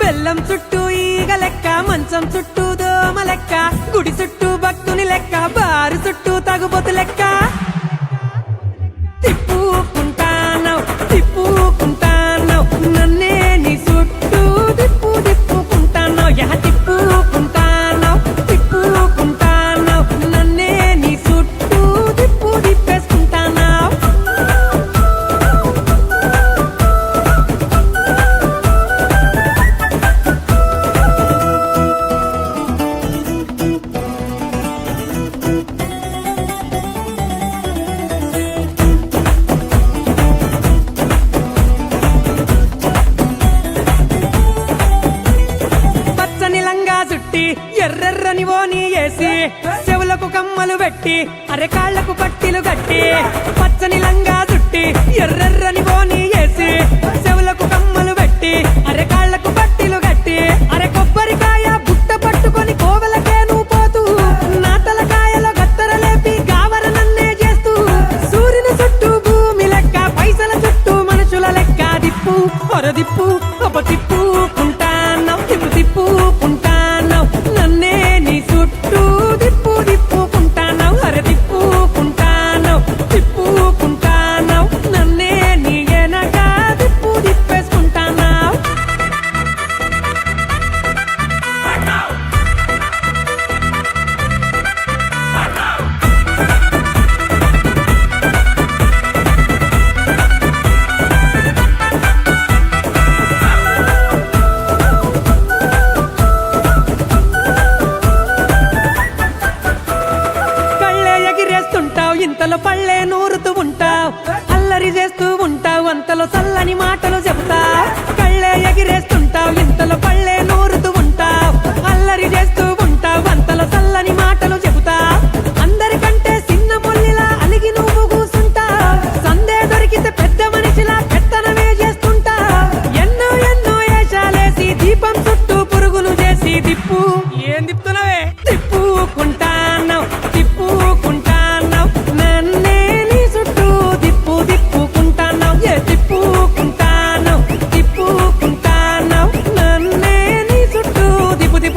బెల్లం చుట్టూ ఈగ లెక్క, మంచం చుట్టూ దోమ లెక్క, గుడి చుట్టూ భక్తుని లెక్క, బారు చుట్టూ తగుబోతు లెక్క. తిప్పుకుంటానవ్ తిప్పుకుంటానవ్ నన్నే నీ చుట్టూ తిప్పుకుంటానవ్, తిప్పుకుంటానవ్ తిప్పుకుంటానవ్ నన్నే నీ చుట్టూ తిప్పేసుకుంటానవ్. ఎర్రెర్రని ఓని వేసి చెవులకు కమ్మలు పెట్టి అరె కాళ్లకు పట్టిలు కట్టి, పచ్చని లంగా చుట్టి ఎర్రెర్రని ఓని వేసి చెవులకు కమ్మలు పెట్టి అరె కాళ్లకు పట్టిలు కట్టి, అరె కొబ్బరికాయ బుట్ట పట్టుకొని కోవెలకే నువ్వు పోతూ, నా తలకాయలో గత్తర లేపి గావర నన్నే చేస్తూ, సూర్యుని చుట్టూ భూమి లెక్క, పైసల చుట్టూ మనుషుల లెక్క, దిప్పు పొరదిప్పు ఒక తిప్పుకుంటాను తిప్పుకుంటాను నన్నే నీ చుట్టూ తిప్పుకుంటాను, అరే తిప్పుకుంటాను తిప్పుకుంటాను నన్నే నీ వెనక తిప్పేసుకుంటాను. ఇంతలో పళ్ళే నూరుతూ ఉంటావు, అల్లరి చేస్తూ ఉంటావు, అంతలో చల్లని మాటలు చెబుతావు. కళ్ళే ఎగిరేస్తుంటావు, ఇంతలో పళ్ళే నూరుతూ ఉంటావు, అల్లరి చేస్తూ ఉంటావు, అంతలో చల్లని మాటలు చెబుతావు. అందరికంటే చిన్న మొల్లిలా అలిగి నువ్వు కూసుంటావు, సందే దొరికితే పెద్ద మనిషిలా పెత్తనమే చేస్తుంటావు. ఎన్నో ఎన్నో ఏషాలేసి దీపం చుట్టూ పురుగులు చేసి దిప్పు ఏం తిప్పుతున్నావే తిప్పుకుంటాను తిప్పుకుంటాను నన్నే నీ చుట్టూ తిప్పుకుంటాను, తిప్పుకుంటాను తిప్పుకుంటాను నన్నే నీ చుట్టూ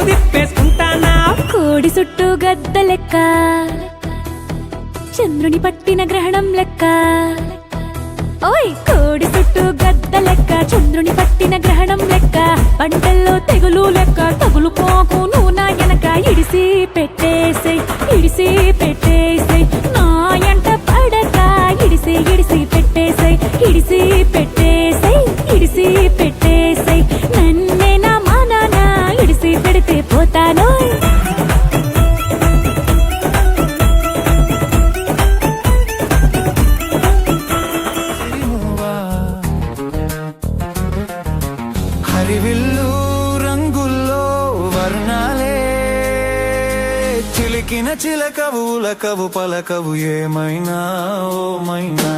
తిప్పేసుకుంటాను. కోడి చుట్టూ గద్ద లెక్క, చంద్రుని పట్టిన గ్రహణం లెక్క. ఓయ్ కోడి చుట్టూ గద్ద లెక్క, చంద్రుని పట్టిన గ్రహణం లెక్క, పంటల్లో తెగులు లెక్క, తగులు పోకు నువ్వు నా వెనక ఇడిసి పెట్టేసై నా ఎంట పడక ఇడిసి పెట్టేసై ఇడిసి పెట్టేసై నన్నే నా మానాన ఇడిసి పెడితే పోతాను. హరివిల్లు రంగుల్లో వర్ణాలే చిలికిన చిలకవు లకవు పలకవు ఏమైనా ఓ మైనా.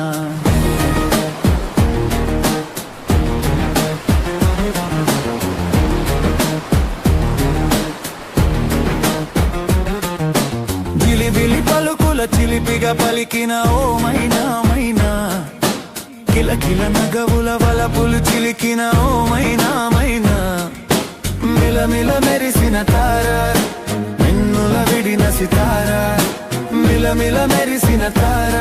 బిలిబిలి పలుకుల చిలిపిగా పలికిన ఓ మైనా మైనా, కిలకిల నగవుల వలపులు చిలికిన ఓ మైనా మైనా. మిలమిల మెరిసిన తార మిన్నుల విడిన సితార, మిలమిల మెరిసిన తార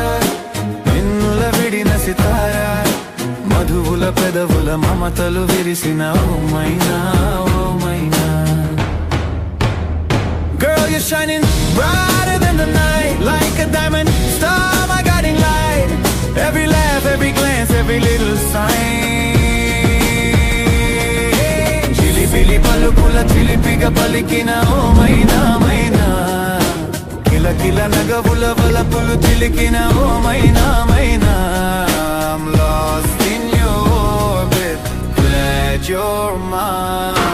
మిన్నుల విడిన సితార, మధువుల పెదవుల మమతలు విరిసిన ఓ మైనా ఓ మైనా. Girl, you're shining brighter than the night, like a diamond star, my guiding light. Every laugh, every glance, every little sign. Chilipili పలుకుల చిలిపిగా పలికిన ఓ మైనా మైనా, కిలకిల నగవుల వలపులు చిలికిన ఓ మైనా మైనా. I'm lost in your orbit, glad you're mine.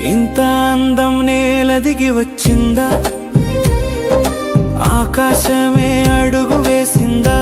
ఇంత అందం నేల దిగి వచ్చిందా, ఆకాశమే అడుగు వేసిందా,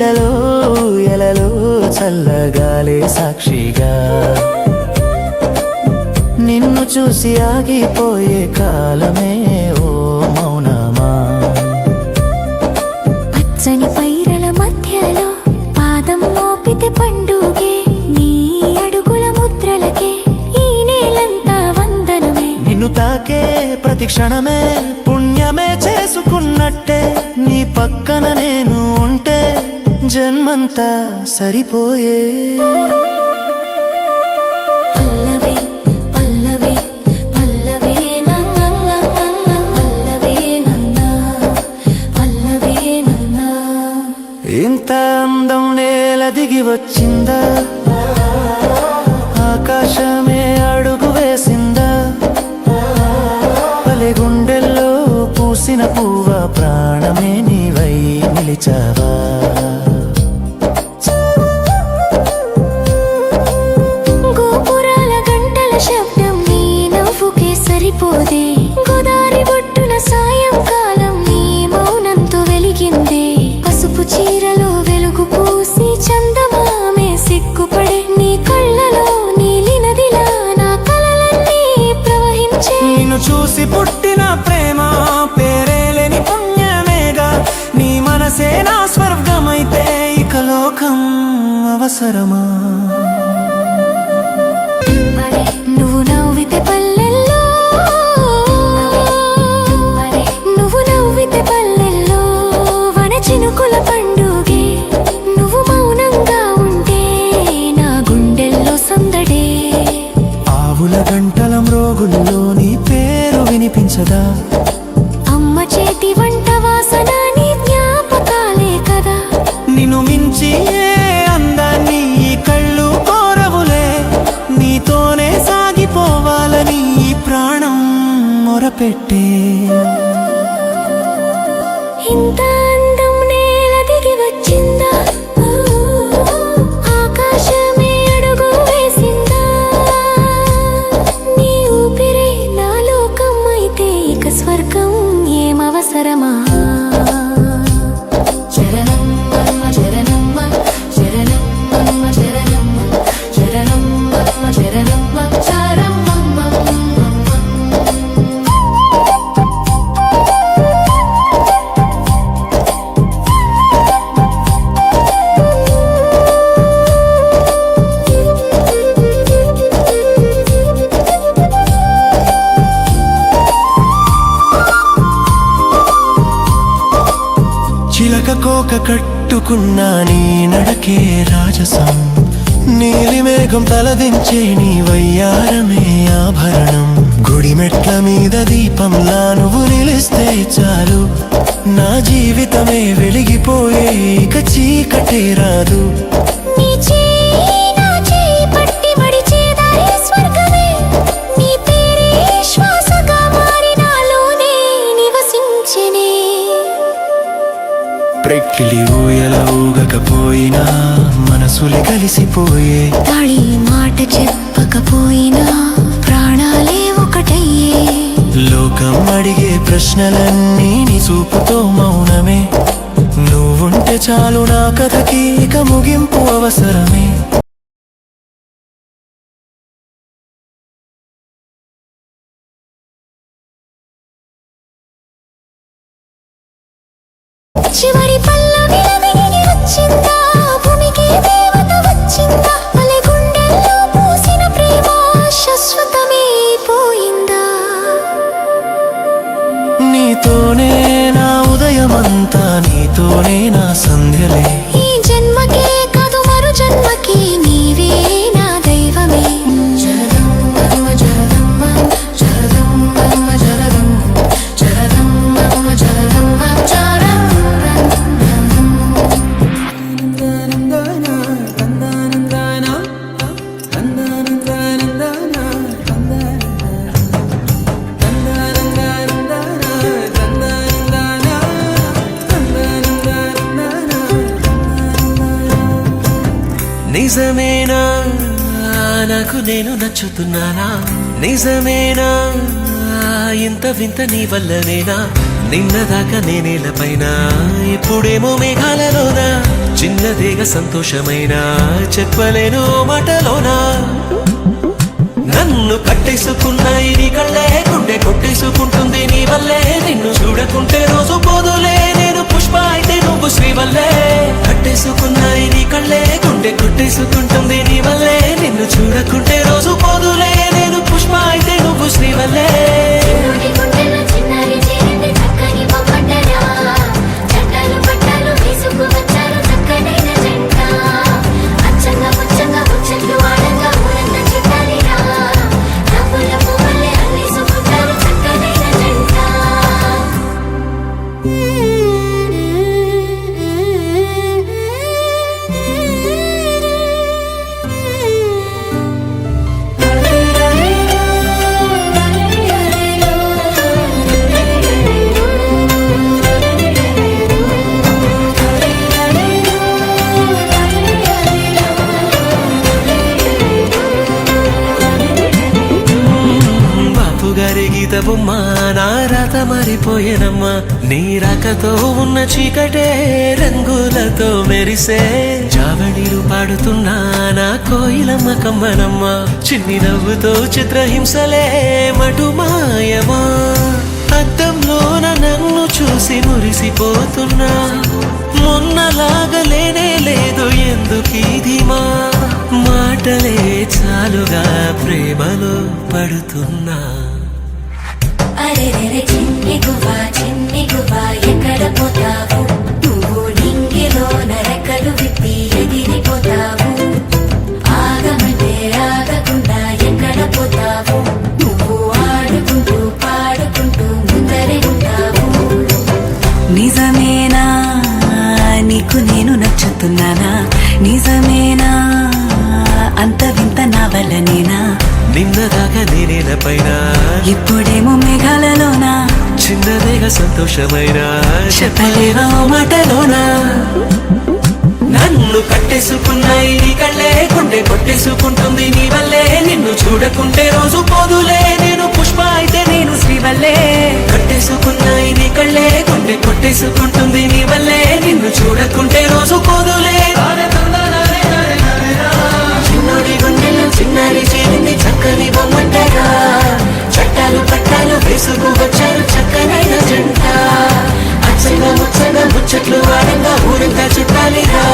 నీడలో ఎలలో చల్లగాలే సాక్షిగా నిన్ను చూసి ఆగిపోయే కాలమే ఓ మౌనమా పచ్చని పైరల మధ్యలో పాదం మోపితే పండుగే నీ అడుగుల ముద్రలకే ఈ నేలంతా వందనమే నిన్ను తాకే ప్రతి క్షణమే పుణ్యమే చేసుకున్నట్టే నీ పక్కన నేను ఉంటే జన్మంతా సరిపోయే పల్లవి పల్లవి పల్లవి నన్న పల్లవి నన్న పల్లవి నన్న ఇంత అందం నేల దిగి వచ్చిందా ఆకాశమే అడుగు వేసిందా పలె గుండెల్లో పూసిన పువ్వ ప్రాణమే నీవై నిలిచావా గోపురాల గంటల శబ్దం నీ నవ్వుకే సరిపోదే గోదారి ఒడ్డున సాయంకాలం నీ మౌనంతో వెలిగిందే పసుపు చీరలో వెలుగు పూసి చందమామే సిగ్గుపడే నీ కళ్ళలో నీలి నదిలా నా కలలన్నీ ప్రవహించే నిన్ను చూసి పుట్టిన ప్రేమ పేరేలేని పుణ్యమేగా నీ మనసే నా స్వర్గమైతే ఇక లోకం అవసరమా నువ్వు నవ్వితే పల్లెల్లో నువ్వు నవ్వితే పల్లెల్లో వన చినుకుల పండుగే నువ్వు మౌనంగా ఉంటే నా గుండెల్లో సందడే ఆవుల గంటల మ్రోగుల్లో నీ పేరు వినిపించదా అమ్మ చేతి వంట వాసన నీ జ్ఞాపకాలే కదా నిన్ను మించి ఏ అందాన్ని ఈ కళ్ళు కోరవులే నీతోనే సాగిపోవాలని ఈ ప్రాణం మొరపెట్టే ఇంత అందం నేల దిగి వచ్చిందా ఆకాశమే అడుగు వేసిందా నీ ఊపిరే నా లోకం అయితే ఇక స్వర్గం ఏమవసరమా చరణమ్మ చరణమ్మ చరణమ్మ చరణమ్మ చరణమ్మ చరణమ్మ చారమ్మ చిలక కోక కట్టుకున్నా నీ నడకే రాజసం నీలి మేఘం తలదించే నీ వయ్యారమే ఆభరణం గుడి మెట్ల మీద దీపంలా నువ్వు నిలిస్తే చాలు నా జీవితమే వెలిగిపోయే ఇక చీకటే రాదు నీ చేయి నా చేయి పట్టి మడిచేదారి స్వర్గమే నీ పేరే శ్వాసగా మారి నాలోనే నివసించెనే ప్రెక్కిలి ఊయల ఊగకపోయినా మనసులు కలిసిపోయే తాళి మాట చెప్పకపోయినా ప్రాణాలే ఒకటయ్యే లోకం అడిగే ప్రశ్నలన్నీ నీ చూపుతో మౌనమే నువ్వుంటే చాలు నా కథకి ఇక ముగింపు అవసరమే చివరి పల్లవిల దిగి వచ్చిందా భూమికి దేవత వచ్చిందా పల్లె గుండెల్లో పూసిన ప్రేమ శాశ్వతమే పోయిందా నీతోనే నా ఉదయమంతా నీతోనే నా సంధ్యలే ఈ జన్మకే కాదు మరు జన్మకి నీవే నా దైవమే జరదమ్మ జరదమ్మ జరదమ్మ జరదమ్మ జరదమ్మ జరదమ్మ నిజమేనా నాకు నేను నచ్చుతున్నానా నిజమేనా ఇంత వింత నీ వల్లనేనా నిన్నదాకా నేనేలపైన ఇప్పుడేమో మేఘాలలోన చిన్నదేగ సంతోషమైన చెప్పలేను మాటలోనా నన్ను కట్టేసుకున్నాయి నీ కళ్ళే గుండె కొట్టేసుకుంటుంది నీ వల్లే నిన్ను చూడకుంటే రోజు పోదులే నేను పుష్ప అయితే నువ్వు శ్రీవల్లే కట్టేసుకున్నాయి నీ కళ్ళే గుండె కొట్టేసుకుంటుంది నీ వల్లే నిన్ను చూడకుంటే రోజు పోదులే నేను పుష్ప అయితే నువ్వు శ్రీవల్లే చిన్నోడి గుండెలో చిన్నారి చేరింది చక్కని బొమ్మటరా చట్టాలు పట్టాలు వేసుకు వచ్చారు చక్కనైన జంట అచ్చంగా ముచ్చంగా ముచ్చట్లు ఆడంగా ఊరంతా చుట్టాలిరా నవ్వుల పువ్వులే అల్లేసుకుంటారు చక్కనైన జంట బాపు గారి గీత బొమ్మ నా రాత మారిపోయేనమ్మా నీ రాకతో ఉన్న చీకటే రంగులతో మెరిసే జావళీలు పాడుతున్నా నా కోయిలమ్మ కమ్మనమ్మ చిన్ని నవ్వుతో చిత్రహింసలే మటుమాయమా అద్దంలోన నన్ను చూసి మురిసిపోతున్నా మొన్నలాగా లేనే లేదు ఎందుకీ ధీమా మాటలే చాలుగా ప్రేమలో పడుతున్నా అరెరెరె చిన్ని గువ్వా ఎక్కడ పోతావు నువ్వు నింగిలో నరకలు విప్పి ఎగిరిపోతావు ఆగమంటే ఆగకుండా ఎక్కడ పోతావు నువ్వు ఆడుకుంటూ పాడుకుంటూ ముందరే ఉంటావు నిజమేనా నీకు నేను నచ్చుతున్నానా నిజమేనా అంత వింత నా వల్లనేనా నిన్నదాకా నేనేలపైన ఇప్పుడేమో మేఘాలలోనా చిన్నదేగా సంతోషమైన చెప్పలేవా ఓ మాటలోనా నన్ను కట్టేసుకున్నాయి నీ కళ్ళే గుండె కొట్టేసుకుంటుంది నీ వల్లే నిన్ను చూడకుంటే రోజు పోదులే నేను పుష్ప అయితే నేను శ్రీవల్లే కట్టేసుకున్నాయి నీ కళ్ళే గుండె కొట్టేసుకుంటుంది నీ వల్లే నిన్ను చూడకుంటే రోజు పోదులే చిన్నోడి గుండెలో చిన్నారి చేరింది చక్కని బొమ్మంటరా చట్టాలు పట్టాలు వేసుకు వచ్చారు చక్కనైన జంట అచ్చగా ముచ్చగా ముచ్చట్లు ఆడంగా ఊరంతా చుట్టాలిరా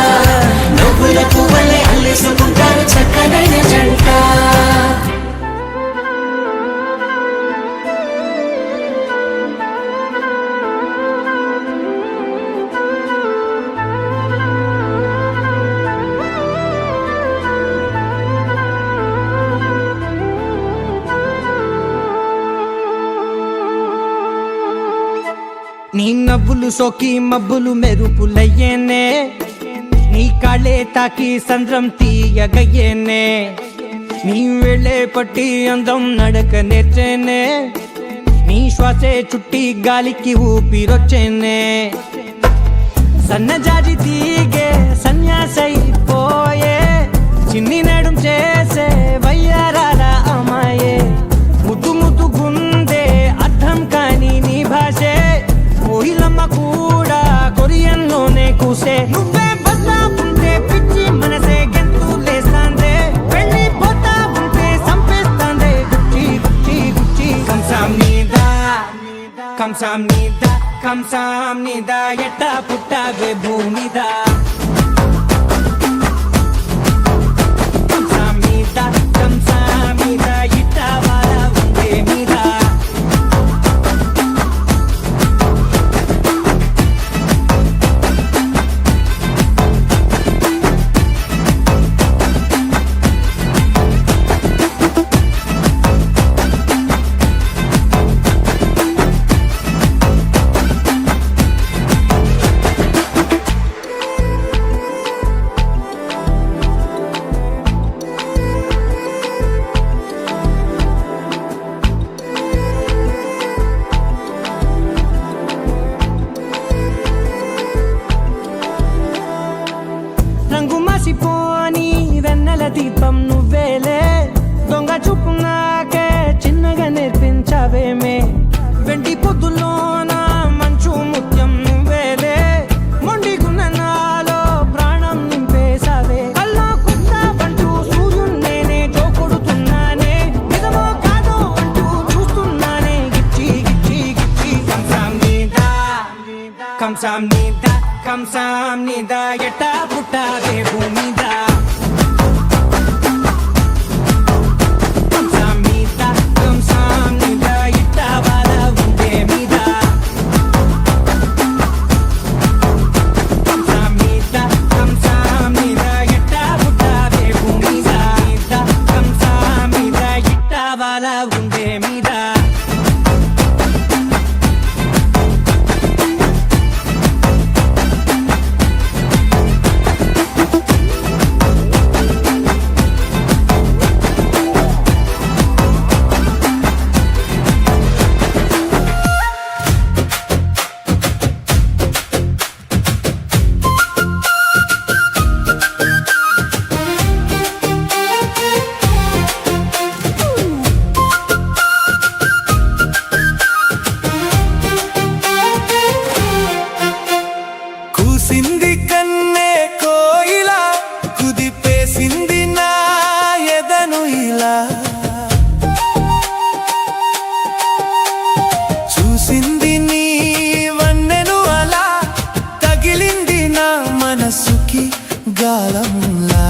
నవ్వుల పువ్వులే అల్లేసుకుంటారు చక్కనైన జంట నీ నవ్వులు సోకి మబ్బులు మెరుపులయ్యేనే నీ కాళ్ళే తాకి సంద్రం తీయగయ్యేనే నీ వెళ్ళే పట్టి అందం నడక నేర్చేనే నీ శ్వాసే చుట్టి గాలికి ఊపిరొచ్చేనే సన్నజాజి తీగే సన్యాసైపోయే చిన్ని నడుం చేసే వయ్యారాల అమ్మాయే ముద్దు ముద్దు గుందే అర్థం కాని నీ భాషే కోయిలమ్మ కూడా కొరియన్ లోనే కూసే నువ్వే బస్తా ఉంటే పిచ్చి మనసే గెంతు లేస్తాందే వెళ్ళిపోతా ఉంటే సంపేస్తాందే గుచ్చి గుచ్చి గుచ్చి కంసాం నీదా ఎట్టా పుట్టావే భూమిదా కంసాం నీదా ఇట్టా వాలా ఉండే మీదా కంసాం నీద ఎట్టా పుట్టావే భూమిద కంసాం నీద ఎట్టా బాల ఉండే మీద కంసాం నీద ఎట్టా పుట్టావే భూమిద కంసాం నీద ఎట్టా బాల ఉండే మీద కూసింది కన్నే కోయిలా కుదిపేసింది నా ఎదను ఇలా చూసింది నీ వన్నెను అలా తగిలింది నా మనసుకి గాలంలా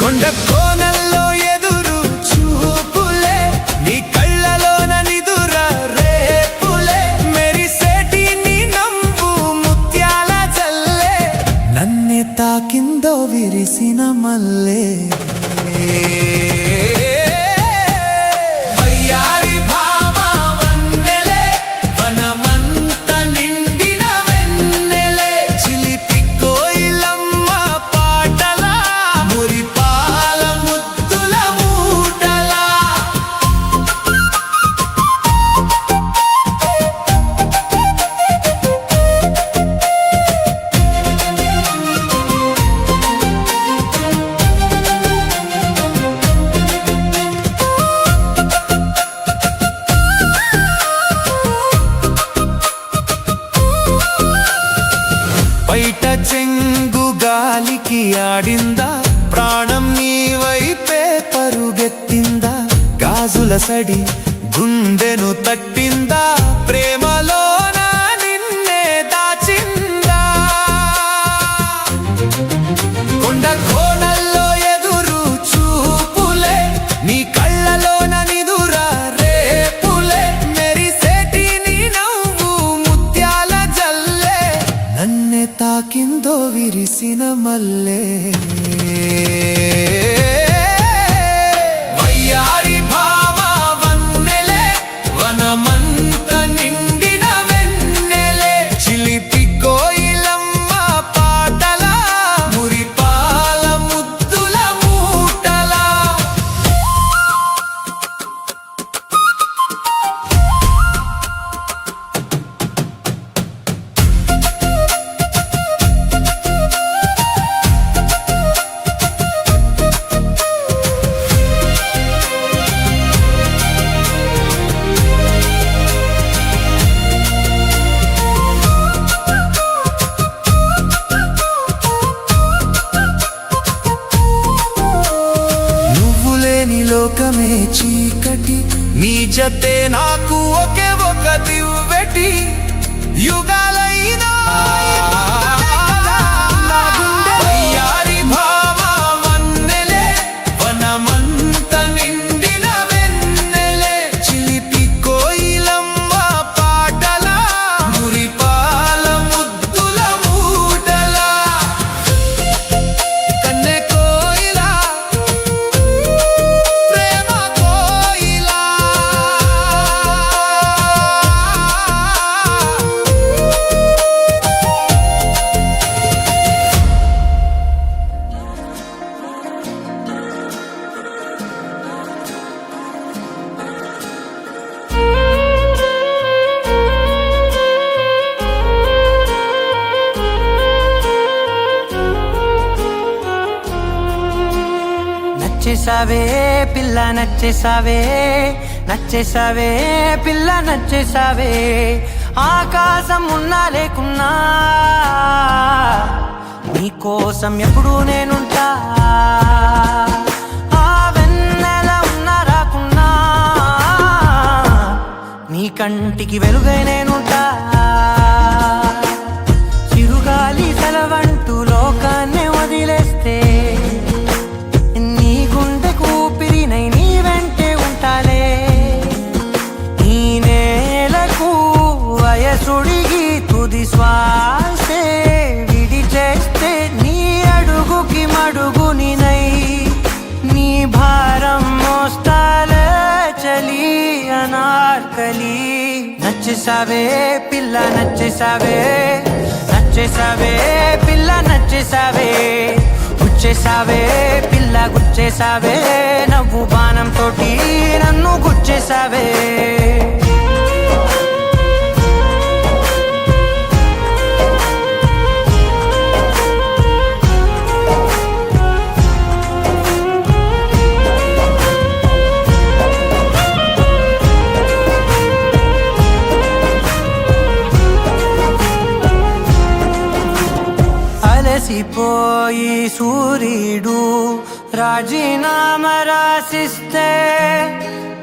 కొండ కోనల్లో ఎదురు చూపులే నీ కళ్ళలోన నిదుర రేపులే మెరిసేటి నీ నంబు ముత్యాల జల్లే నన్నే తాకిందో విరిసిన మల్లే వయ్యారి భామ వన్నెలే వనమంత నిండిన వెన్నెలే చిలిపి కోయిలమ్మ పాటలా మురిపాల ముద్దుల మూటలా బయట చెంగు గాలికి ఆడిందా ప్రాణం నీ వైపే పరుగెత్తిందా గాజుల సడి గుండెను తట్టిందా ప్రేమలోన నిన్నే దాచిందా కొండ కోనల్లో ఎదురు చూపులే నీ కళ్ళలోన నిదుర రేపులే మెరిసేటి నీ నవ్వు ముత్యాల జల్లే నన్నే తాకిందో విరిసిన మల్లే వయ్యారి భామ వన్నెలే వనమంత నిండిన వెన్నెలే చిలిపి కోయిలమ్మ పాటలా మురిపాల ముద్దుల మూటలా నువ్వు లేని లోకమే చీకటి నీ జతే నాకు ఒకే ఒక దివ్వెటి యుగాలైనా నా గుండె వయ్యారి భామ వన్నెలే వనమంత నిండిన వెన్నెలే చిలిపి కోయిలమ్మ పాటలా మురిపాల ముద్దుల మూటలా కన్నె కోయిలా ప్రేమ కోయిలా నచ్చేసావే పిల్ల నచ్చేసావే పిల్ల నచ్చేసావే ఆకాశం ఉన్నా లేకున్నా నీకోసం ఎప్పుడూ నేనుంటా ఆ వెన్నెల ఉన్నా రాకున్నా నీ కంటికి వెలుగై నేనుంటా చిరుగాలి సెలవంటూ లోకాన్నే వదిలేస్తే నీ గుండె కూపిరినై నీ వెంటే ఉంటాలే ఈ నేలకు వయసుడిగి తుది శ్వాసే విడిచేస్తే నీ అడుగుకి మడుగునినై నీ భారం మోస్తాలే చలి అనార్కలి నచ్చేసావే పిల్ల నచ్చేసావే నచ్చేసావే పిల్ల నచ్చేసావే గుచ్చేసావే పిల్ల గుచ్చేసావే నవ్వు బాణం తోటి నన్ను గుచ్చేసావే అలసిపోయి సూర్యుడు రాజీనామా రాసిస్తే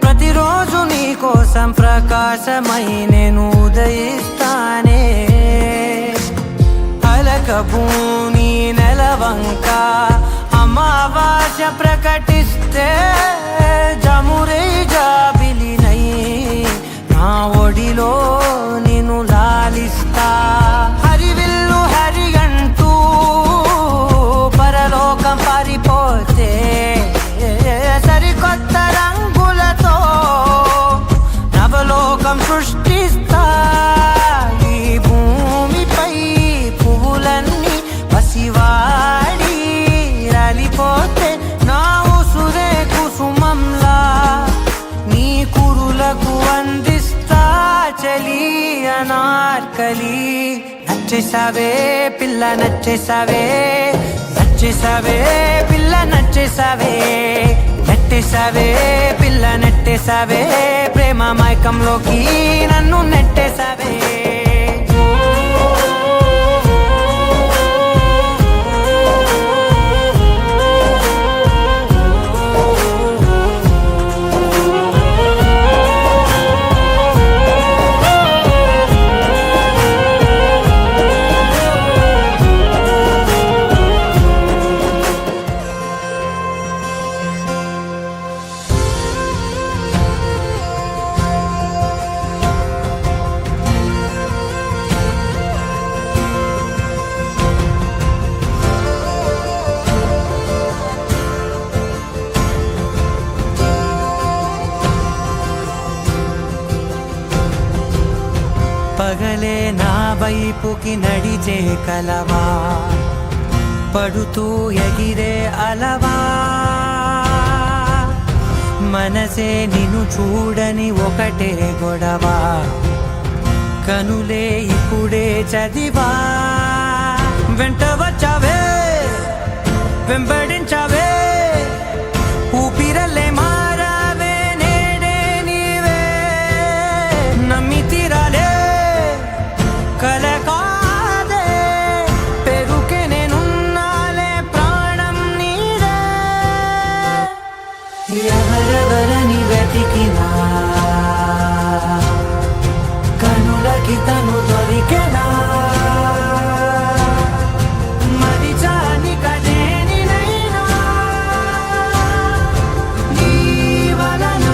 ప్రతిరోజు నీ కోసం ప్రకాశమై నేను ఉదయిస్తానే అలకభూని నెలవంక అమావాస్య ప్రకటిస్తే జమురే జాబిలినై నా ఒడిలో నిన్ను లాలిస్తా హరివిల్లు హరిగంటూ పరలోకం పారిపోతే సరికొత్త రంగులతో నవలోకం సృష్టిస్తా ఈ భూమిపై పువ్వులన్నీ పసివాడి రాలిపోతే నా ఉసురే కుసుమంలా నీ కురులకు అందిస్తా చలి అనార్కలి నచ్చేసావే పిల్ల నచ్చేసావే నచ్చేసావే పిల్ల నచ్చేసావే నెట్టేసావే పిల్ల నెట్టేసావే ప్రేమ మైకంలోకి నన్ను నెట్టేసావే పగలే నా వైపుకి నడిచే కలవా పడుతూ ఎగిరే అలవా మనసే నిన్ను చూడని ఒకటే గొడవ కనులే ఇప్పుడే చదివా వెంట వచ్చావే వెంబడించావే ఊపిరల్లే మారావే నేడే నీవే నమ్మి తీరాలే కల కాదే పెరుకే నేనున్నాలే ప్రాణం నీదే ఎవరెవరని వెతికినా కనులకి తను దొరికెనా మరిచాని కదేనినైనా నీ వలన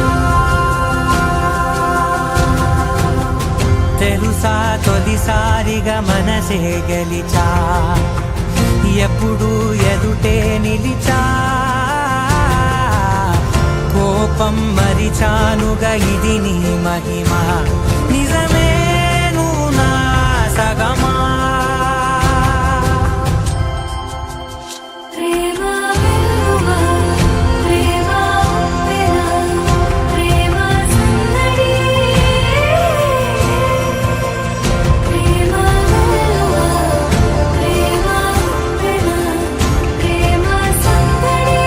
తెలుసా తొలిసారిగా మనసే గెలిచా ఎప్పుడు ఎదుటే నిలిచా కోపం మరిచానుగా ఇది నీ మహిమ నిజమే నువ్వు నా సగమా ప్రేమ వెలువ ప్రేమ ఉప్పెన ప్రేమ సందడి ప్రేమ వెలువ ప్రేమ ఉప్పెన ప్రేమ సందడి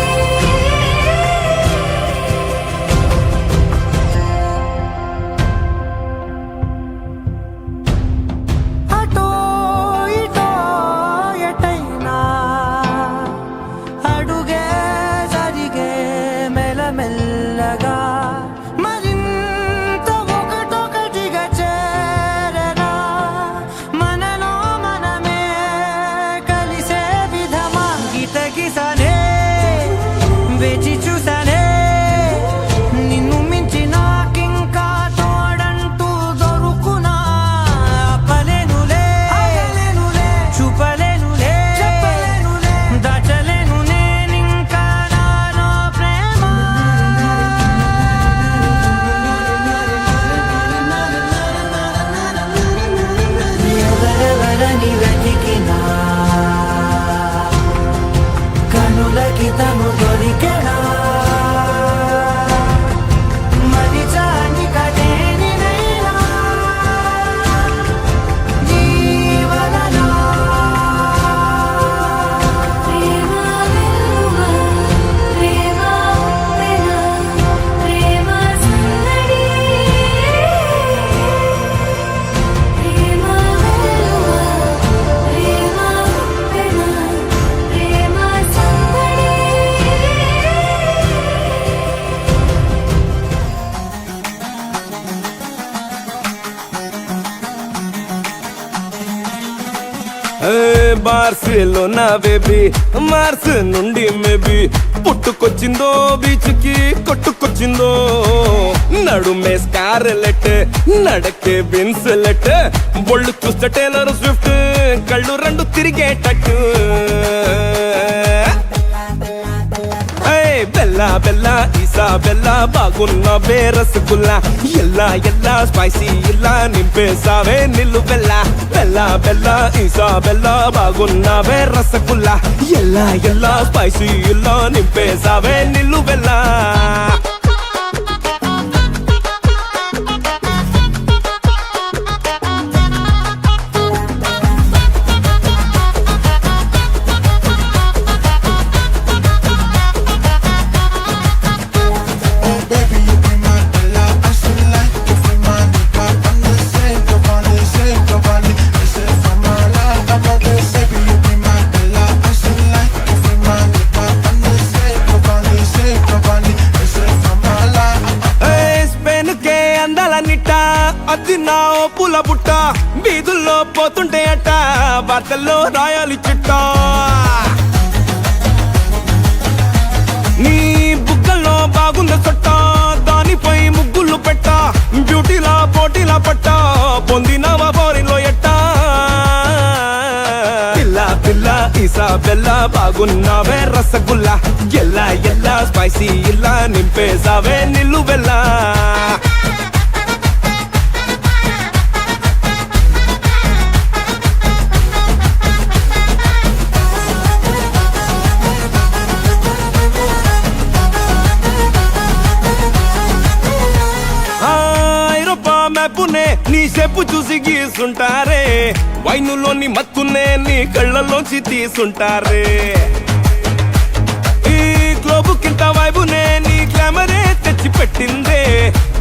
బార్సిలోనా బేబీ మార్స్ నుండి మేబీ పుట్టుకొచ్చిందో బీచ్ కి కొట్టుకొచ్చిందో నడుమే స్కార్లెట్ నడకే విన్సెలెట్ బొళ్ళు చూస్తే టేలర్ స్విఫ్ట్ కళ్ళు రెండు తిరిగేటట్టు బెల్లా బెల్లా ఈసా బెల్లా బాగున్న రసగుల్లా ఎల్లా ఎల్లా స్పైసీ ఇలా నింపేసావే నిల్లు బెల్లా బెల్లా బెల్లా ఈసా బెల్లా బాగున్న రసగుల్లా ఎల్లా ఎల్లా స్పైసీ ఇలా నింపేసావే నిల్లు బెల్లా అది నా పూల బుట్ట బీదుల్లో పోతుంటే అట్ట వార్తల్లో రాయాలి చిట్ట నీ బుగ్గల్లో బాగుంది సొట్ట దానిపై ముగ్గులు పెట్ట బ్యూటీలా పోటీలా పట్ట పొందినవా బోరిలో ఎట్ట పిల్ల పిల్ల ఈసా బెల్ల బాగున్నావే రసగుల్లా ఎల్లా ఎల్లా స్పైసీ ఇలా నింపేసావే నిల్లు బెల్లా నీ చెప్పు చూసి గీసుంటారే వైనులోని మత్తునే నీ కళ్ళలోంచి తీసుంటారే ఈ గ్లోబు కింద వైబునే నీ గ్లామరే తెచ్చి పెట్టిందే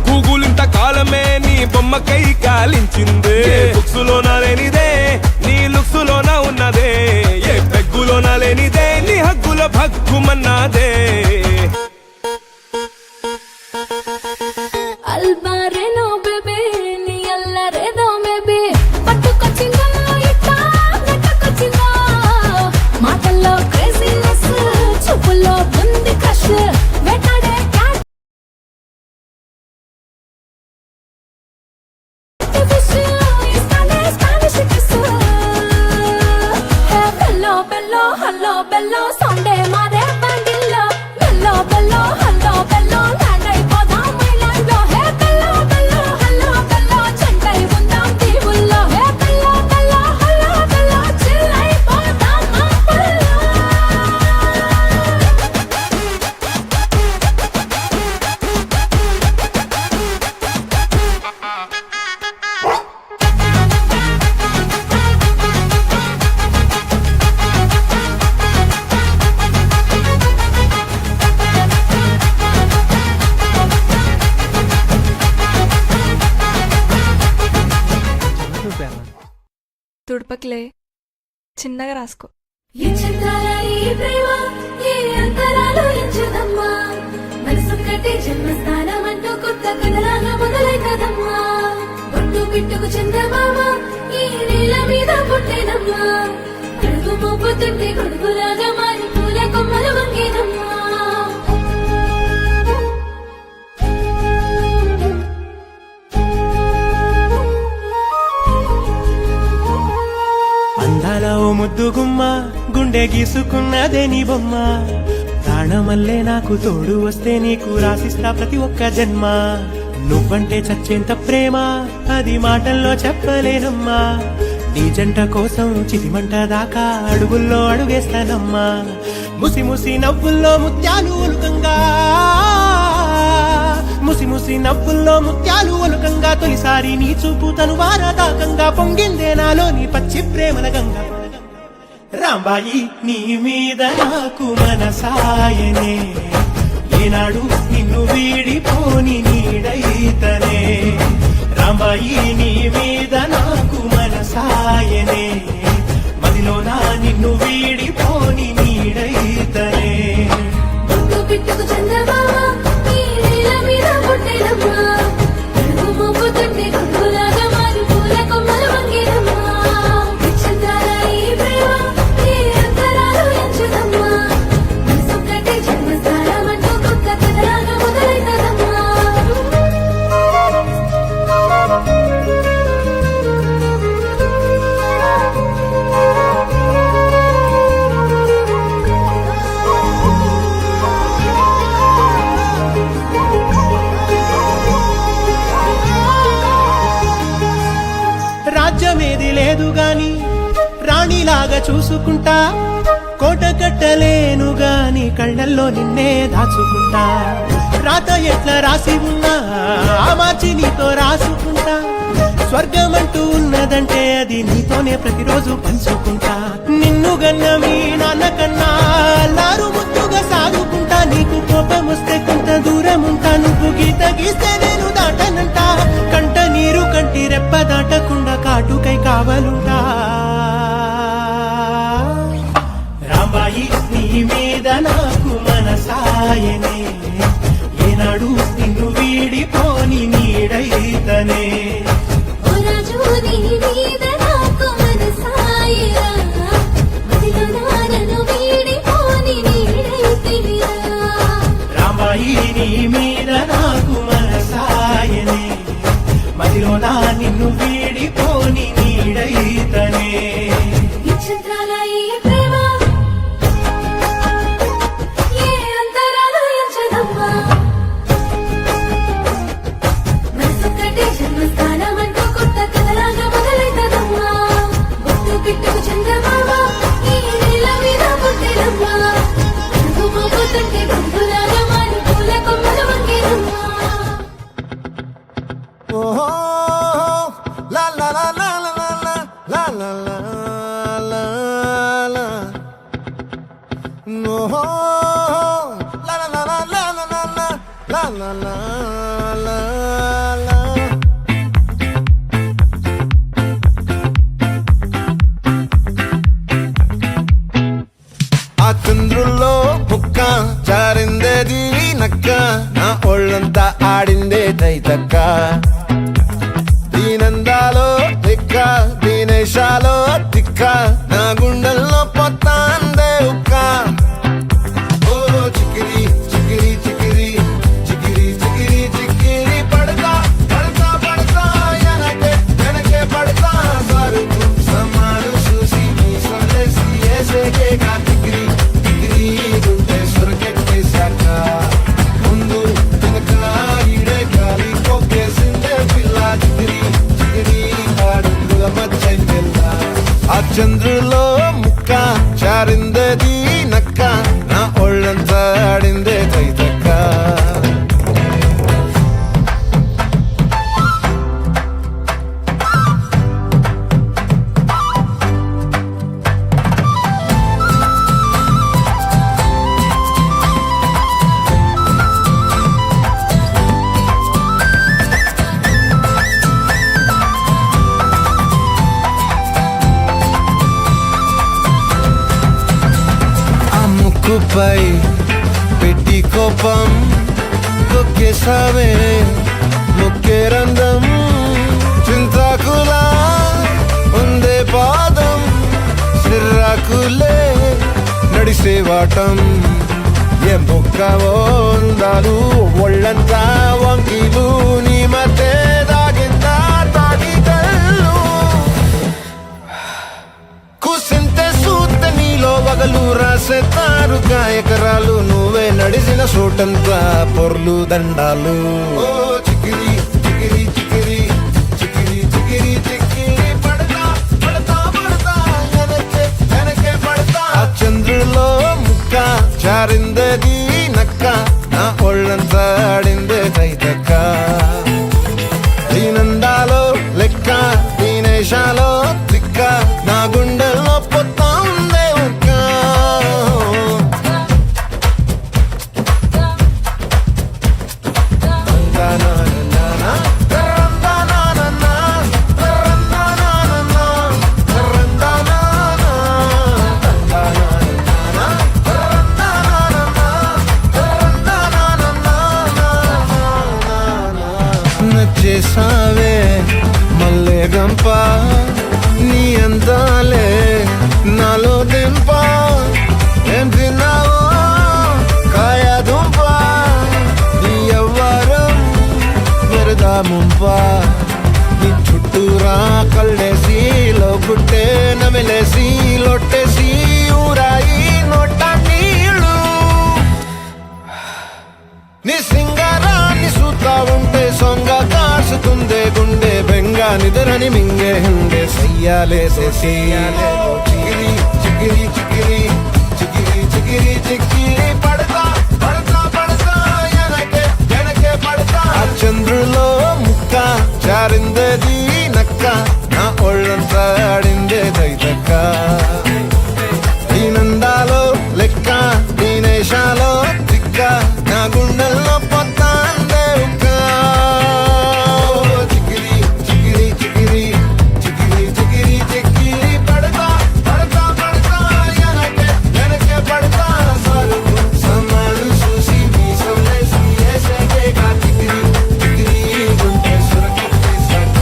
గూగుల్ ఇంత కాలమే నీ బొమ్మకై కాలించిందే బుక్స్ లోన లేనిదే నీ లుక్స్ లోన ఉన్నదే ఏ పెగ్గులోన లేనిదే నీ హగ్గుల భగ్గుమన్నదే అల్బారేనో బేబీ నీ అల్లరేదో మేబీ పట్టుకొచ్చిందో ఇట్టా నెట్టుకొచ్చిందో మాటల్లో క్రేజీనెస్ చూపుల్లో ఉంది క్రష్ వెంటాడే క్యాట్ ఫిష్ ఇస్తానే స్పానిష్ కిస్ బెల్లో బెల్లో హల్లో బెల్లో సండే మాదే బండిల్లో బెల్లో బెల్లో హల్లో బెల్లో ల్యాండ్ అయిపోదాం మైలాండ్లో హే బెల్లో బెల్లో హల్లో బెల్లో చెంటై ఉందాం దీవుల్లో హే బెల్లో బెల్లో హల్లో బెల్లో చిల్ అయిపోదాం మాపుల్లో తుడపకిలే చిన్నగా రాసుకో ఈ చిత్రాల ఈ ప్రేమ ఈ అంతరాలు ఎంచుదమ్మా మనసు కట్టి జన్మస్థానం అంటూ కొత్త కథలాగా మొదలైతదమ్మా పొట్టు పిట్టుకు చందమామ ఈ నేల మీద పుట్టేనమ్మా అడుగు మోపుతుంటే గొడుగులాగా మారి పూల కొమ్మలు వంగేనమ్మా అందాల ఓ ముద్దు గుమ్మ గుండె గీసుకున్నదే నీ బొమ్మ ప్రాణమల్లే నాకు తోడు వస్తే నీకు రాసిస్తా ప్రతి ఒక్క జన్మ నువ్వంటే చచ్చేంత ప్రేమ అది మాటల్లో చెప్పలేనమ్మా నీ జంట కోసం చిరిమంట దాకా అడుగుల్లో అడుగేస్తానమ్మా ముసి ముసి నవ్వుల్లో ముత్యాలు ఒలుకంగా ముసి ముసి నవ్వుల్లో ముత్యాలు ఒలుకంగా తొలిసారి నీ చూపు తను వారదాకంగా పొంగిందే నాలో నీ పచ్చి ప్రేమల గంగా రాంబాయి నీ మీద నాకు మనసాయనే ఏనాడు నిన్ను వీడిపోని నీడైతనే రాంబాయి నీ మీద నాకు మనసాయనే మదిలోన నిన్ను వీడిపోని నీడైతనే పొట్టు పిట్టుకు చందమామ ఈ నేల మీద పుట్టేనమ్మా అడుగు మోపుతుంటే గొడుగులాగా మారి పూల కొమ్మలు వంగేనమ్మా ఈ చిత్రాల ఈ రాజ్యమేది లేదు గాని రాణిలాగా చూసుకుంటా కోట కట్టలేను గాని కళ్ళల్లో నిన్నే దాచుకుంటా రాత ఎట్లా రాసి ఉన్నా ఆ మార్చి నీతో రాసుకుంటా స్వర్గమంటూ ఉన్నదంటే అది నీతోనే ప్రతిరోజు పంచుకుంటా నిన్ను గన్న మీ నాన్న కన్నా లారు ముద్దుగా సాగుకుంటా నీకు కోపం వస్తే కొంత దూరం ఉంటా నువ్వు గీత గీస్తే నేను దాటనంట కంట నీరు కంటి రెప్ప దాటకుండా కాటుకై కావలుంటా రాంబాయి నీ మీద నాకు మనసాయనే ఏనాడు నిన్ను వీడిపోని నీడైతనే ఓ రాజు నీ మీద నాకు మనసాయరా మదిలో నానను వీడిపోని నీడైతివిరా రాంబాయి నీ మీద నాకు మనసాయనే మదిలో నా నిన్ను వీడిపోని నీడైతనే విచిత్రాల ఈ ప్రేమ ఏ అంతరాలు ఎంచదమ్మా మనసొక్కటే జన్మస్థానమంటూ కొత్త కథలాగా మొదలైతదమ్మా గుర్తు పెట్టుకు చంద్రమామ ఈ నేల మీద పుట్టెనమ్మా అడుగు మోగుతుంటే గుంపులాగా మారి పూల కొమ్మలు వంగేనమ్మా Oh, la la la la la la la la la la la. No, la la la la la la la la la la la la. ఆ చంద్రుల్లో బుక్క జారిందేది నక్క నా ఒళ్ళంతా ఆడిందే తైతక్క దీనందాలో తిక్క దీనేశాలో తిక్క నా గుండెల్లో పొత్తాందే ఉక్క ఓ చికిరి చికిరి చికిరి చికిరి చికిరి చికిరి పడతా పడతా పడతా వెనకే వెనకే పడతా సరుకు సమాలు చూసి నీ సొల్లేసి ఏసేకే కా చికిరి చికిరి గుండె సురకెట్టేశాక ముందు వెనక ఈడే గాలి కొక్కేసిందే పిల్ల చికిరి చికిరి ఆడుగుల మచ్చై పిల్ల ఆ చంద్రులో ముక్క చారిందది నక్క నా ఒళ్ళంతా ఆడిందే తైతక్క ఆ ముక్కుపై పెట్టి కోపం తొక్కేసావే ముక్కే రంధం చింతాకులా ఉందే పాదం సిర్రాకులే నడిసే వాటం ఏ బొక్కవో ఉందాలు ఒళ్ళంతా వంకీలు నీ మధ్య దాగిందా తాగి కళ్ళు కూసింతే సూత నీలో వగలు రాసేతారు గాయకరాలు నువ్వే నడిసిన చోటంతా పొర్లు దండాలు ఓ చికిరి చికిరి చికిరి చికిరి చికిరి చికిరి పడతా పడతా పడతా వెనకే వెనకే పడతా ఆ చంద్రులో ముక్క చారిందది నక్క నా ఒళ్ళంతా ఆడిందే తైతక్క దీనందాలో లెక్క దీనేశాలో తిక్క నా గుండెల్లో పొత్తా ఉందే ఉక్క నచ్చేసావే మల్లె గంప నీ అందాలే నాలో దింప ఏం తిన్నావో కాయ దుంప నీ ఎవ్వరం మెరదా ముంప నీ చుట్టూరా కళ్ళేసి లోగుట్టే నమిలేసి లొట్టేసి ఊరాయి నోట నీళ్ళు నీ సింగారాన్ని చూస్తా ఉంటే సొంగ కాసుతుందే గుండె బెంగ ఇంకా నిద్రని మింగే హండే సయ్యాలే చిగిరి చిగిరి చిగిరి చిగిరి చిగిరి చిగిరి పడతా పడతా పడతా ఎనకే ఎనకే పడతా ఆ చంద్రులో ముక్క జారిందేది నక్క నా ఒళ్ళంతా ఆడిందే దైతక్క దీనందాలో లెక్క దీనేశాలో దిక్క నా గుండెల్లో పొత్తాందే ఉక్క చిగిరి చిగిరి చిగిరి చిగిరి చిగిరి చిగిరి పడతా పడతా పడతా ఎనకే ఎనకే పడతా సరుకు సమాలు చూసి మీసం వేసి వేసేకే కా చిగిరి చిగిరి గుండె సురకెత్తేసాక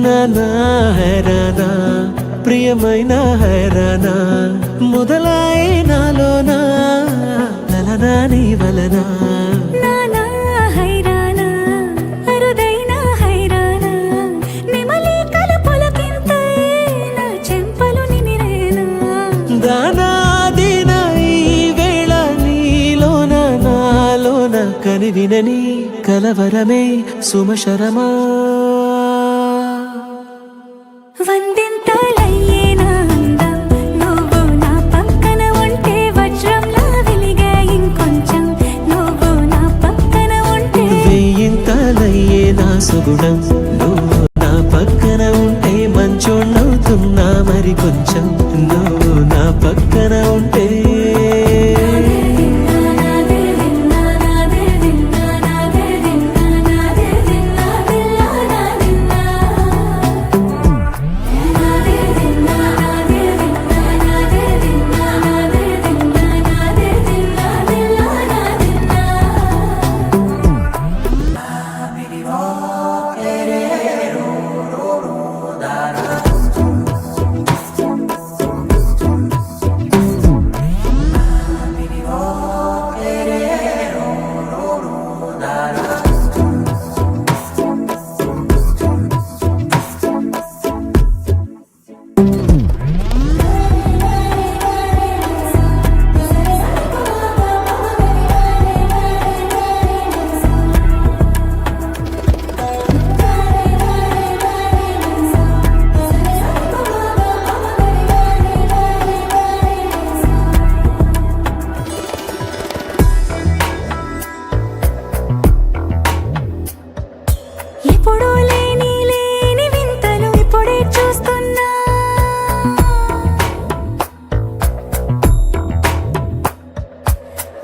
నానా హైరానా ప్రియమైన హైరానా మొదలాయే నాలోనా లలనా నీ వలనా నానా హైరానా అరుదైన హైరానా నెమలి కలుపులకింతై నా చెంపలు నిమిరేనా దానాదిన ఈ వేళ నీలోన నాలోన కనివినని కలవరమే సుమశరమా వందింతలయ్యే నా అందం నువ్వు నా పక్కన ఉంటే వజ్రంలా వెలిగే ఇంకొంచెం నువ్వు నా పక్కన ఉంటే వెయ్యింతలయ్యే నా సుగుణం నువ్వు నా పక్కన ఉంటే మంచోణ్ణవుతున్నా మరి కొంచెం నువ్వు నా పక్కన ఉంటే ఎప్పుడూ లేని లేని వింతలు ఇప్పుడే చూస్తున్నా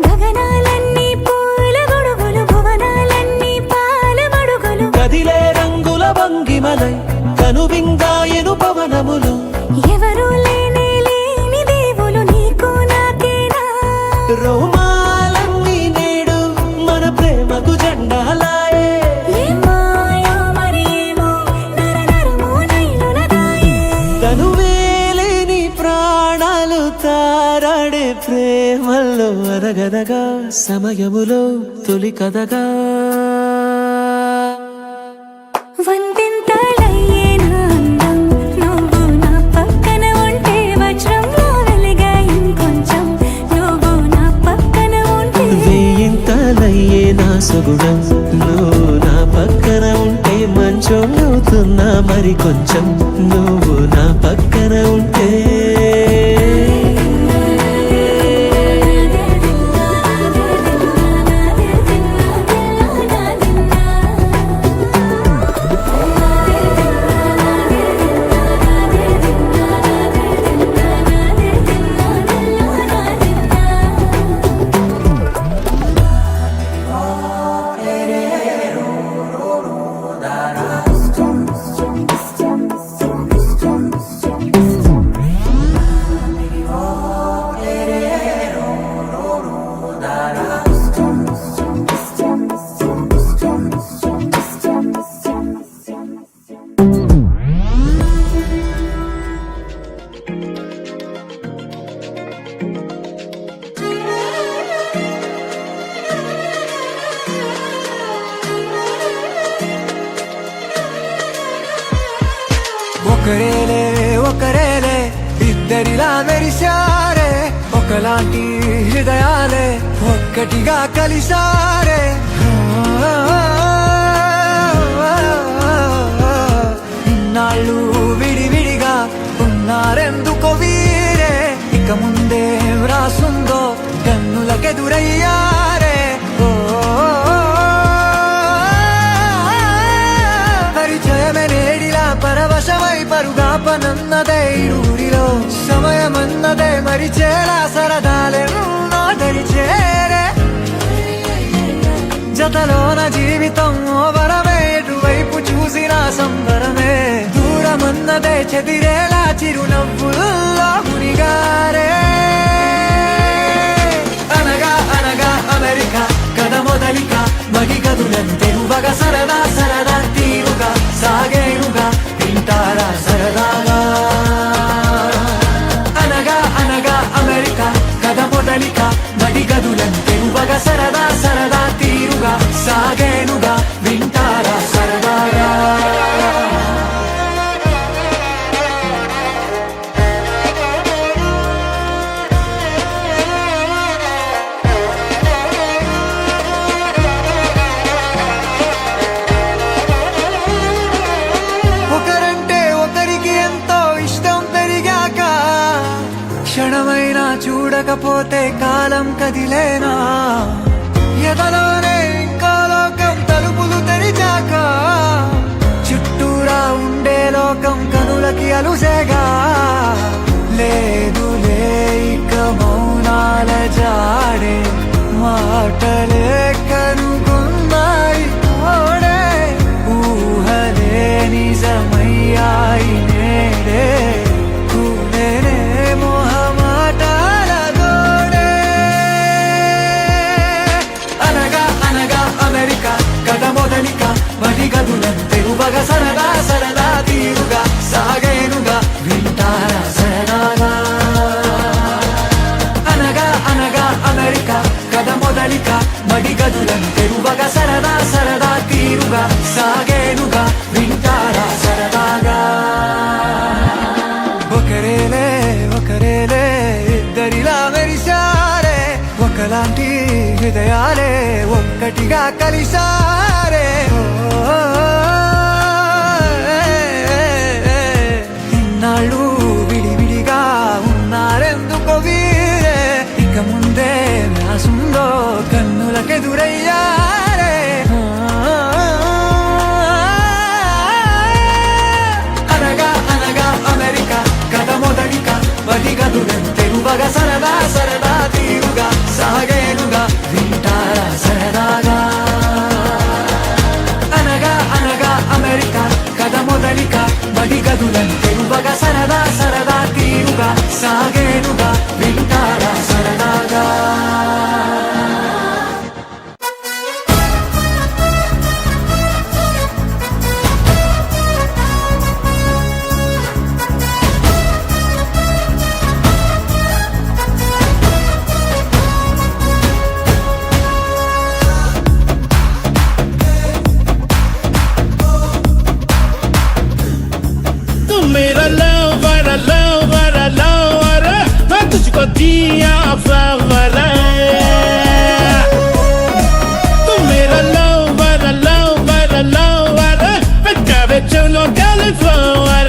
గగనాలన్నీ పూల గొడుగులు భువనాలన్నీ పాల మడుగులు కదిలే రంగుల భంగిమలై కనువిందాయను పవనములు ఎవరూ లేని లేని దేవులు నీకు నాకేనా రోమాలన్నీ నేడు మన ప్రేమకు జెండాలాయే ఏ మాయో మరేమో నరనరమో నైలునదాయే తనువేలేని ప్రాణాలు తారాడే ప్రేమల్లో అరగదగా సమయములో తొలి కదగా వందింతలయ్యే నా అందం నువ్వు నా పక్కన ఉంటే వజ్రంలా వెలిగే ఇంకొంచెం నువ్వు నా పక్కన ఉంటే వెయ్యింతలయ్యే నా సుగుణం నువ్వు నా పక్కన ఉంటే మంచోణ్ణవుతున్నా మరి కొంచెం నువ్వు నా పక్కన ఉంటే ఒకరేలే ఇద్దరిలా మెరిశారే ఒకలాంటి హృదయాలే ఒక్కటిగా కలిసారే ఇన్నాళ్ళు విడివిడిగా ఉన్నారెందుకో వీరే ఇక ముందే వ్రాసుందో కన్నులకెదురయ్యారే పరిచయమే నేడిలా పరవశమై పరుగాపనన్నదే ఇరువురిలో సమయమన్నదే మరిచేలా సరదాలెన్నో దరిచేరే జతలోన జీవితం ఓ వరమే ఎటువైపు చూసినా సంబరమే దూరమన్నదే చెదిరేలా చిరునవ్వుల్లో మునిగారే అనగా అనగా అమెరికా కథ మొదలిక మగి గదులంతెరువగా సరదా సరదా తీరుగా సాగేనుగా వింటారా సరదాగా అనగా అనగా అమెరికా కథ మొదలిక మడి గదులంతెరువగా సరదా సరదా తీరుగా సాగేనుగా వింటారా సరదాగా ఒకరంటే ఒకరికి ఎంతో ఇష్టం పెరిగాక క్షణమైనా చూడకపోతే కాలం కదిలేనా ఎదలోనే ఇంకో లోకం తలుపులు తెరిచాక చుట్టూరా ఉండే లోకం కనులకి అలుసేగా లేదులే ఇక మౌనాల జాడే మాటలే కనుగొన్నాయి తోడే ఊహలే నిజమయ్యాయి నేడే కూలేనే మొహమాటాల గోడే అనగా అనగా అమెరికా కథ మొదలిక మడి గదులంతెరువగా సరదా సరదా తీరుగా సాగేనుగా వింటారా సరదాగా అనగా అనగా అమెరికా కథ మొదలిక మడి గదులంతెరువగా సరదా సరదా తీరుగా సాగేనుగా వింటారా సరదాగా ఒకరేలే ఇద్దరిలా మెరిశారే ఒకలాంటి హృదయాలే ఒక్కటిగా కలిసారే ఇన్నాళ్ళు విడివిడిగా ఉన్నారెందుకో వీరే ఇక ముందే వ్యాసుందో కన్నులకెదురయ్యారే అనగా అనగా అమెరికా కథ మొదటిక మడి గదులంతెరువగా సరదా సరదా తీరుగా సాగేనుగా వింటారా సరదాగా అనగా అనగా అమెరికా కథ మొదలిక మడి గదులంతెరువగా సరదా సరదా తీరుగా సాగేనుగా వింటారా సరదాగా मेरा lover, lover, lover, मैं तुझको दिया flower तू मेरा lover, lover, lover, मैं कभी चुनो cauliflower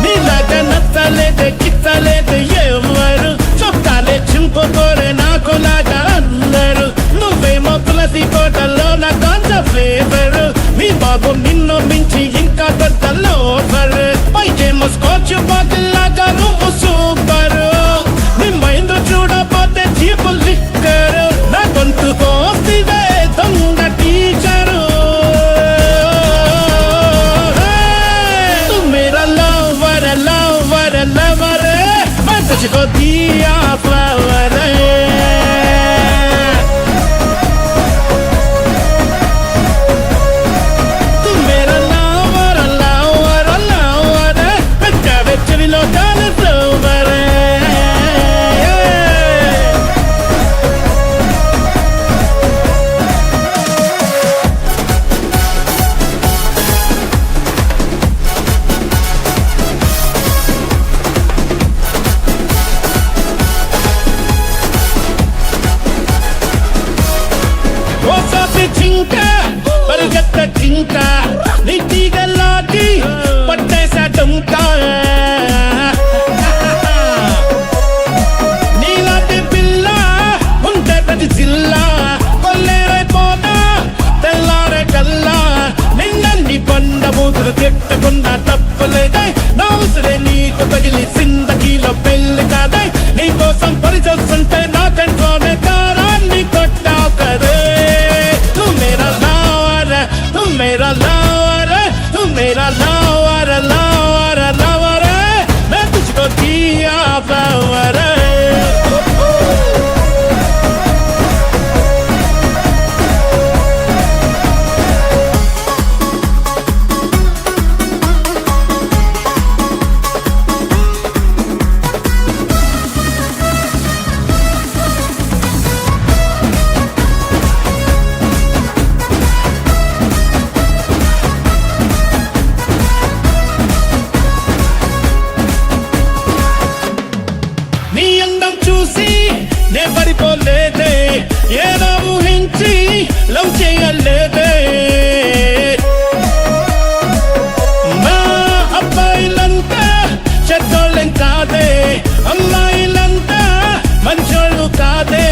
నీలాగా నచ్చలేదే కిచ్చలేదే ఎవరు చొక్కాలే చింపుకోరే నాకులాగా అందరు నువ్వేమో తులసి కోటలో నా కాంచా ఫ్లేవర్ మీ బాబు నిన్ను మించి ఇంకా పెద్ద లోఫర్ పైకేమో స్కాచ్ బాటిల్ లాగా నువ్వు సూపర్ నీ మైండ్ చూడపోతే చీపు లిక్కర్ నా గొంతు కోసివే దొంగ టీచరు మేరా లవర్ లవర్ లవర్ मैं तुझको दिया फ्लावर Lo dale flow జింక నీ తీగలాటి పట్టేశా డుంకా నీలాంటి పిల్ల ఉంటే ప్రతి జిల్లా కొల్లేరైపోతా తెల్లారే కల్లా నిన్నన్ని పండ మూతులు తిట్టకుండా తప్పలేదే నా ఉసిరే నీకు తగిలి సిందకీలో పెళ్లి కాదే నీకోసం పరిచొస్తుంటే నా కంట్లోనే కారాన్ని కొట్టావు కదే తు మేరా లావర్ తు మేరా లావర్ తు మేరా లావర్ లావర్ లావర్ मैं तुझको दिया पावर నీ అందం చూసి నే పడిపోలేదే ఏదో ఊహించి లవ్ చేయలేదే మా అబ్బాయిలంతా చెడ్డోళ్ళం కాదే అమ్మాయిలంతా మంచోళ్ళు కాదే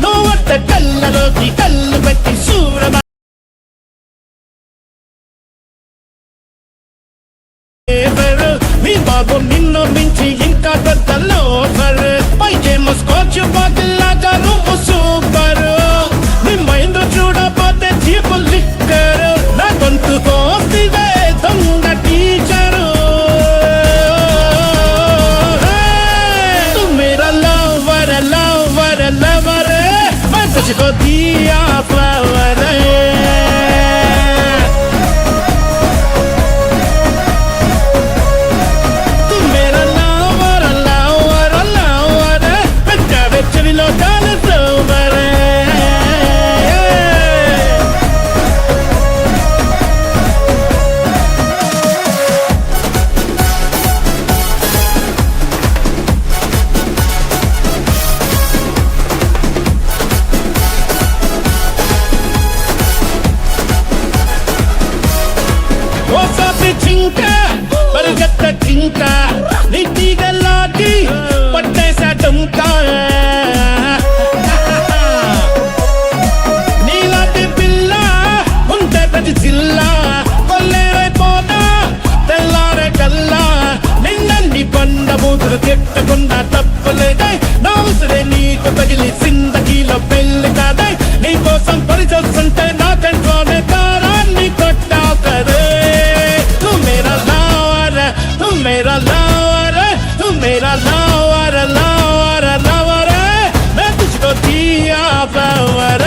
నువ్వట్ట కళ్ళలోకి కళ్ళు పెట్టి సూరమ మీ బాబు నిన్ను మించి ఇంకా పెద్దలో పైకేమో స్కాచ్ బాటిల్ లాగా నువ్వు సూపర్ నీ మైండ్ చూడపోతే చీపు లిక్కర్ నా గొంతు కోసివే దొంగ టీచరు మేరా లవర్ లవర్ లవర్ मैं तुझको दिया फ्लावर జింక పరిగెత్త జింక నీ తీగలాటి పట్టేశా డుంకా నీలాంటి పిల్ల ఉంటే ప్రతి జిల్లా కొల్లేరైపోతా తెల్లారే కల్లా నిన్నన్ని పండ మూతులు తిట్టకుండా తప్పలేదే నా ఉసిరే నీకు తగిలి సిందకీలో పెళ్లి కాదే నీకోసం పరిచొస్తుంటే నా కంట్లోనే కారాన్ని కొట్టావు కదే मेरा लावर तू मेरा लावर लावर लावर मैं तुझको दिया पावर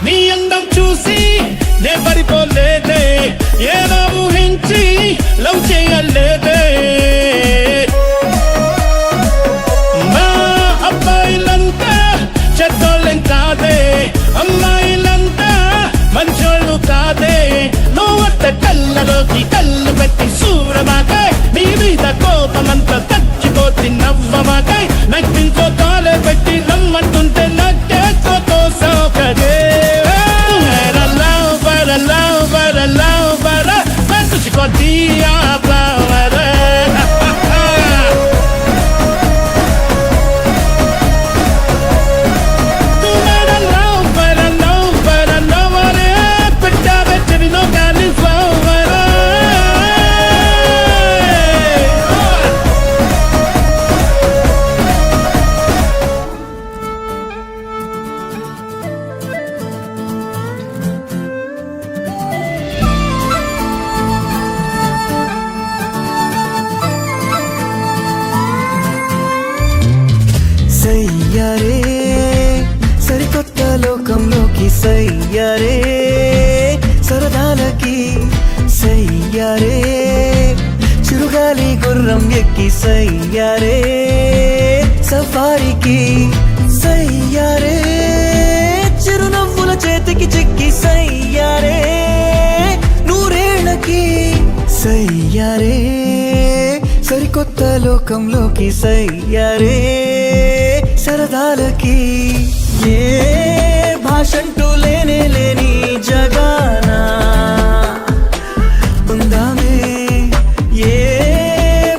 నీ అందం చూసి నే పడిపోలేదే ఏదో ఊహించి లవ్ చేయలేదే మా అబ్బాయిలంతా చెడ్డోళ్ళం కాదే అమ్మాయిలంతా మంచోళ్ళు కాదే నువ్వట్ట కళ్ళలోకి కళ్ళు పెట్టి సూరమాకే నీ మీద కోపమంతా తచ్చిపోతి నవ్వమాకే నగ్గించో కాలే పెట్టి నమ్మంటుంటే నగ్గేతో తోసావు కదే तुझको दिया फ्लावर तू मेरा लवर लवर लवर पिट्टा बेच भी नो गाली फ्लावर సయ్యారే సరికొత్త లోకంలోకి సయ్యారే సరదాలకి గుర్రం ఎక్కి సయ్యారే సఫారీకి సయ్యారే చిరునవ్వుల చేతికి చెక్కి సయ్యారే నూరేళ్ళకి సయ్యారే సరికొత్త లోకంలోకి సయ్యారే సరదాలకి ఏ భాషంటూ లేనే లేని జగానా ఉందామే ఏ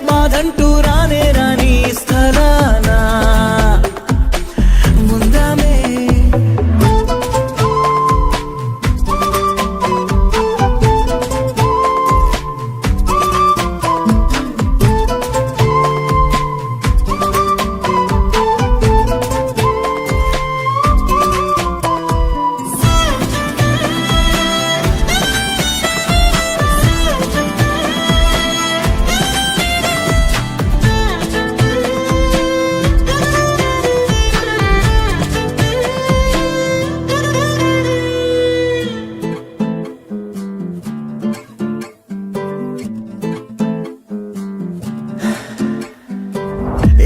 బాధంటూ రానే రాని స్థలానా ఉందామే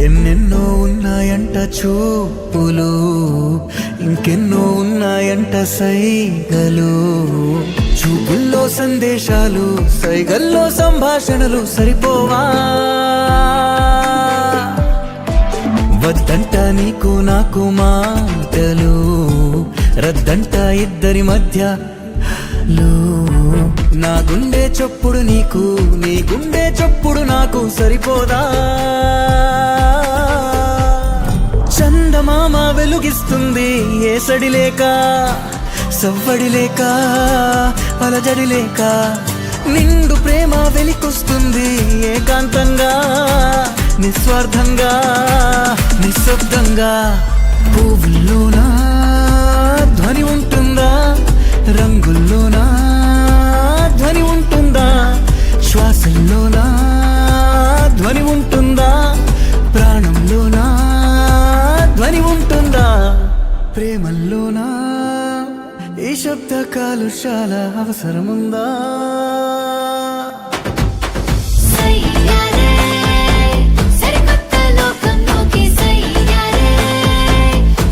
ఎన్నెన్నో ఉన్నాయంట చూపులు ఇంకెన్నో ఉన్నాయంట సైగలు చూపుల్లో సందేశాలు సైగల్లో సంభాషణలు సరిపోవా వద్దంట నీకు నాకు మాటలు రద్దంట ఇద్దరి మధ్య నా గుండె చప్పుడు నీకు నీ గుండె చప్పుడు నాకు సరిపోదా చందమామ వెలుగిస్తుంది ఏసడి లేక సవ్వడి లేక అలజడి లేక నిండు ప్రేమ వెలికొస్తుంది ఏకాంతంగా నిస్వార్థంగా నిశ్శబ్దంగా పువ్వుల్లోనా ధ్వని ఉంటుందా రంగుల్లోనా ధ్వని ఉంటుందా శ్వాసల్లోనా ధ్వని ఉంటుందా ప్రాణంలోనా ధ్వని ఉంటుందా ప్రేమల్లోనా ఈ శబ్ద కాలుష్యాల అవసరముందా సయ్యారే సరికొత్త లోకంలోకి సయ్యారే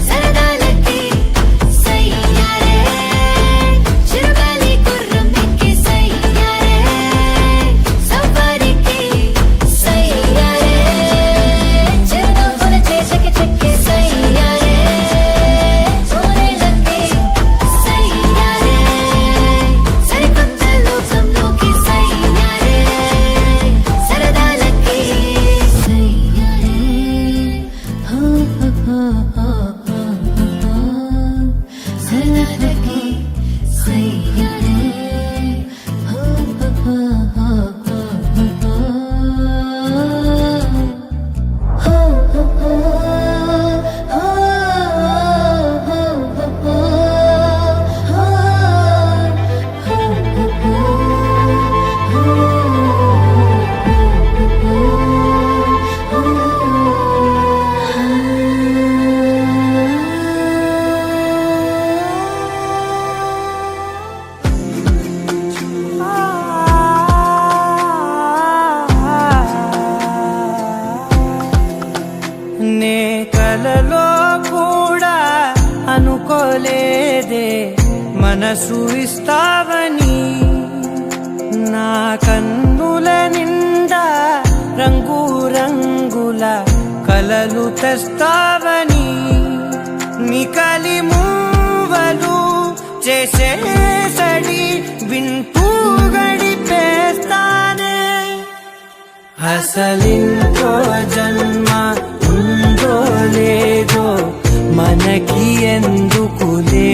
సరదాలకి సయ్యారే చిరుగాలి గుర్రం ఎక్కి సయ్యారే సఫారీకి సయ్యారే చిరునవ్వుల చేతికి చెక్కి సయ్యారే నూరేళ్ళకి సయ్యారే సరికొత్త లోకంలోకి సయ్యారే సరదాలకి సయ్యారే హో హో హో హో సరదాలకి సయ్యారే హో హో హో నే కలలో కూడా అనుకోలేదే మనసు ఇస్తావని నా కన్నుల నిండా రంగు రంగుల కలలు తెస్తావని నికలి మూవలు చేసేసడి వింటూ గడిపేస్తానే అసలింకో జన్మ ఉందో లేదో మనకి ఎందుకులే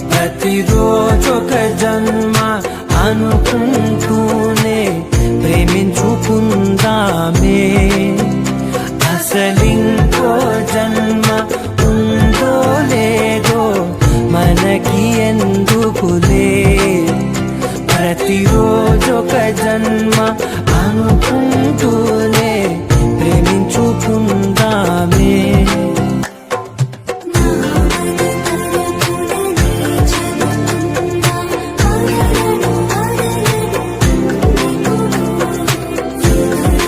ప్రతిరోజొక జన్మ అనుకుంటూనే ప్రేమించుకుందామే అసలింకో జన్మ ఉందో లేదో మనకి ఎందుకులే ప్రతిరోజొక జన్మ అనుకుంటూనే ప్రేమించుకుందామే సయ్యారే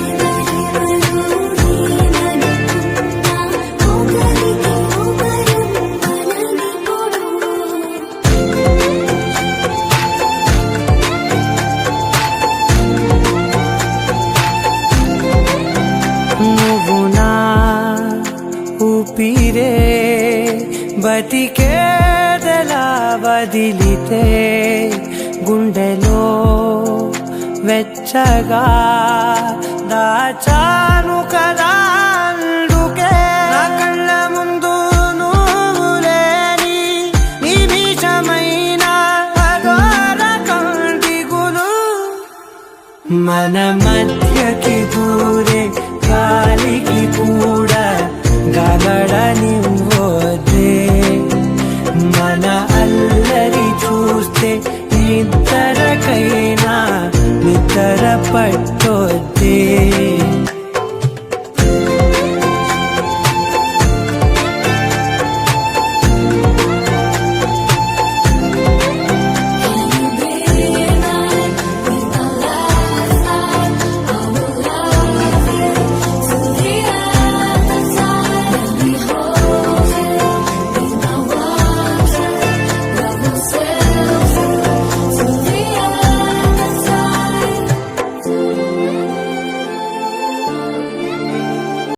బతికేదెలా వదిలితే గుండెలో వెచ్చగా దాచాను కదా అందుకే నా కళ్ళ ముందు నువ్వు లేని నిమిషమైన అఘోర కంటిగులు మన మధ్యకి దూరే గాలికి కూడా గలడనివ్వదే మన అల్లరి చూస్తే నిద్రకైనా నిద్ర పట్టొద్దే